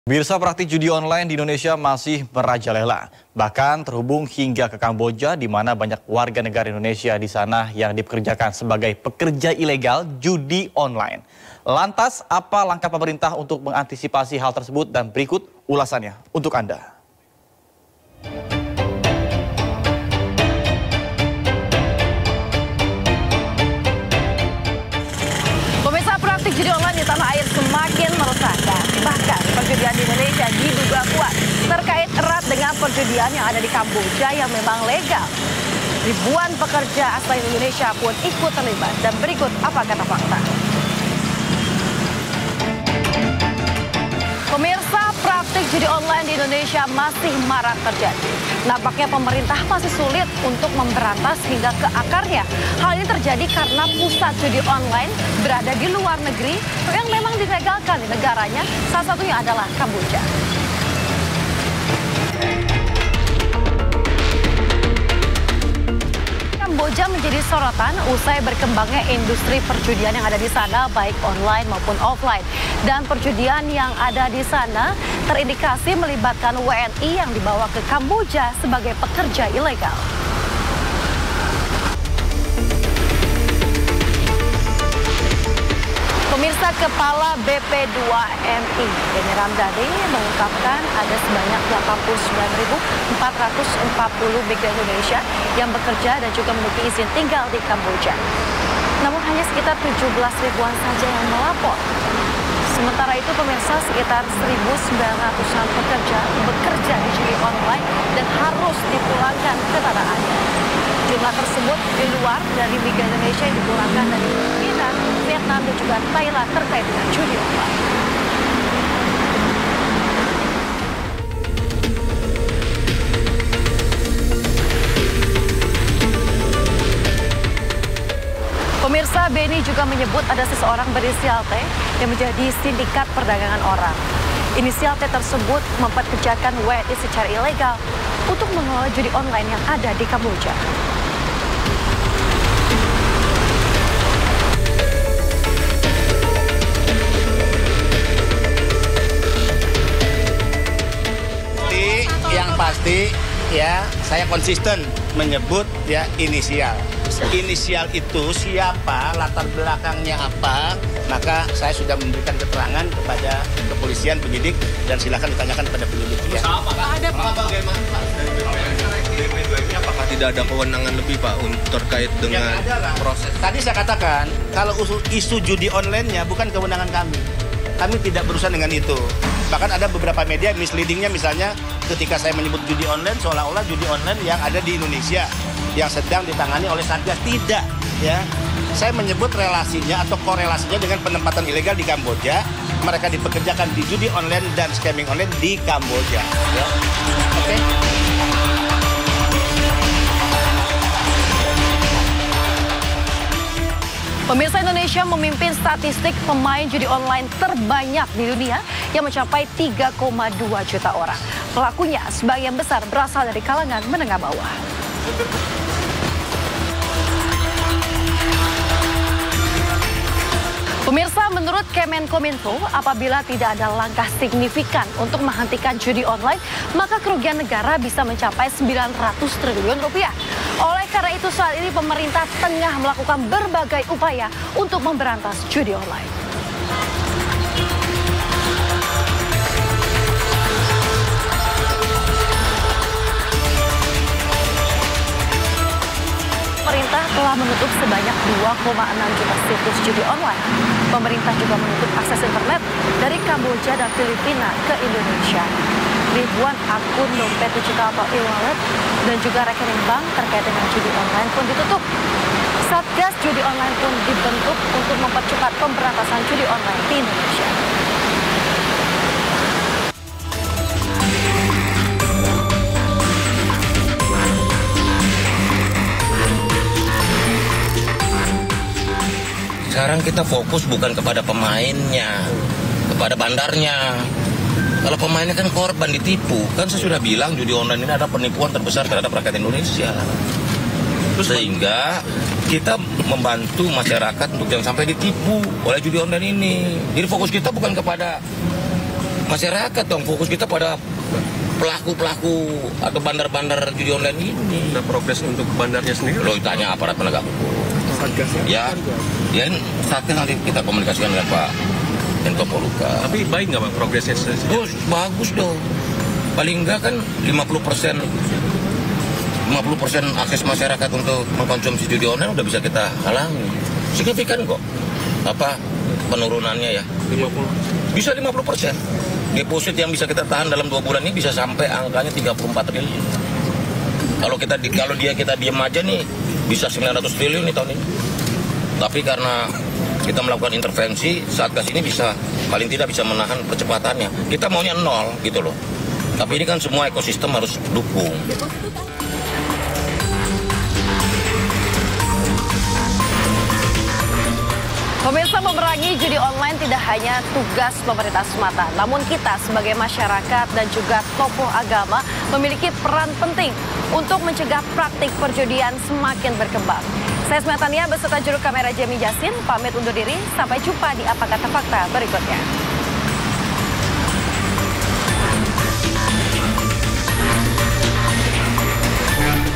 Pemirsa, praktik judi online di Indonesia masih merajalela. Bahkan terhubung hingga ke Kamboja, di mana banyak warga negara Indonesia di sana yang dipekerjakan sebagai pekerja ilegal judi online. Lantas, apa langkah pemerintah untuk mengantisipasi hal tersebut? Dan berikut ulasannya untuk Anda. Pemirsa, praktik judi online di tanah air semakin meresahkan. Bahkan perjudian di Indonesia diduga kuat terkait erat dengan perjudian yang ada di Kamboja yang memang legal. Ribuan pekerja asal Indonesia pun ikut terlibat. Dan berikut apa kata fakta. Pemirsa, praktik judi online di Indonesia masih marak terjadi. Nampaknya pemerintah masih sulit untuk memberantas hingga ke akarnya. Hal ini terjadi karena pusat judi online berada di luar negeri yang memang dilegalkan di negaranya. Salah satunya adalah Kamboja. Kamboja menjadi sorotan usai berkembangnya industri perjudian yang ada di sana, baik online maupun offline. Dan perjudian yang ada di sana terindikasi melibatkan WNI yang dibawa ke Kamboja sebagai pekerja ilegal. Pemirsa, Kepala BP2MI, Denny Ramdhani, mengungkapkan ada sebanyak 89.440 migran Indonesia yang bekerja dan juga memiliki izin tinggal di Kamboja. Namun hanya sekitar 17 ribuan saja yang melapor. Sementara itu, pemirsa, sekitar 1.900-an pekerja bekerja di judi online dan harus dipulangkan ke tanah air. Jumlah tersebut di luar dari migran Indonesia yang dipulangkan dari Filipina, Vietnam dan juga Thailand terkait dengan judi online. Pemirsa, Beni juga menyebut ada seseorang berinisial T yang menjadi sindikat perdagangan orang. Inisial T tersebut mempekerjakan WNI secara ilegal untuk mengelola judi online yang ada di Kamboja. Yang pasti ya, saya konsisten menyebut ya inisial. Inisial itu siapa, latar belakangnya apa, maka saya sudah memberikan keterangan kepada kepolisian, penyidik, dan silakan ditanyakan kepada penyidik. Ya. Apakah tidak ada kewenangan lebih, Pak, terkait dengan proses? Tadi saya katakan, kalau isu judi online-nya bukan kewenangan kami. Kami tidak berurusan dengan itu. Bahkan ada beberapa media misleadingnya, misalnya ketika saya menyebut judi online, seolah-olah judi online yang ada di Indonesia yang sedang ditangani oleh Satgas. Tidak, ya. Saya menyebut relasinya atau korelasinya dengan penempatan ilegal di Kamboja. Mereka dipekerjakan di judi online dan scamming online di Kamboja. Ya. Oke. Pemirsa, Indonesia memimpin statistik pemain judi online terbanyak di dunia yang mencapai 3,2 juta orang. Pelakunya sebagian besar berasal dari kalangan menengah bawah. Pemirsa, menurut Kemenkominfo, apabila tidak ada langkah signifikan untuk menghentikan judi online, maka kerugian negara bisa mencapai 900 triliun rupiah. Oleh karena itu, saat ini pemerintah tengah melakukan berbagai upaya untuk memberantas judi online. Pemerintah telah menutup sebanyak 2,6 juta situs judi online. Pemerintah juga menutup akses internet dari Kamboja dan Filipina ke Indonesia. Ribuan akun dompet digital atau e-wallet dan juga rekening bank terkait dengan judi online pun ditutup. Satgas judi online pun dibentuk untuk mempercepat pemberantasan judi online di Indonesia. Sekarang kita fokus bukan kepada pemainnya, kepada bandarnya. Kalau pemainnya kan korban ditipu. Kan saya sudah bilang judi online ini ada penipuan terbesar terhadap rakyat Indonesia. Sehingga kita membantu masyarakat untuk jangan sampai ditipu oleh judi online ini. Jadi fokus kita bukan kepada masyarakat dong, fokus kita pada pelaku-pelaku atau bandar-bandar judi online ini. Nah, progres untuk bandarnya sendiri? Lo tanya aparat penegak hukum. Ya, Satgas nanti kita komunikasikan dengan Pak Menko Polhukam. Tapi baik nggak Bang progresnya? Oh, bagus dong. Paling enggak kan 50% akses masyarakat untuk mengkonsumsi judi online udah bisa kita halangi. Signifikan kok. Penurunannya ya. 50. Bisa 50%. Deposit yang bisa kita tahan dalam 2 bulan ini bisa sampai angkanya 34 triliun. Kalau kita diem aja nih bisa 900 triliun nih tahun ini. Tapi karena kita melakukan intervensi, Satgas ini paling tidak bisa menahan percepatannya. Kita maunya 0 gitu loh. Tapi ini kan semua ekosistem harus dukung. Pemirsa, memerangi judi online tidak hanya tugas pemerintah semata, namun kita sebagai masyarakat dan juga tokoh agama memiliki peran penting untuk mencegah praktik perjudian semakin berkembang. Saya Smetania beserta juru kamera Jemi Jasin pamit undur diri, sampai jumpa di Apa Kata Fakta berikutnya.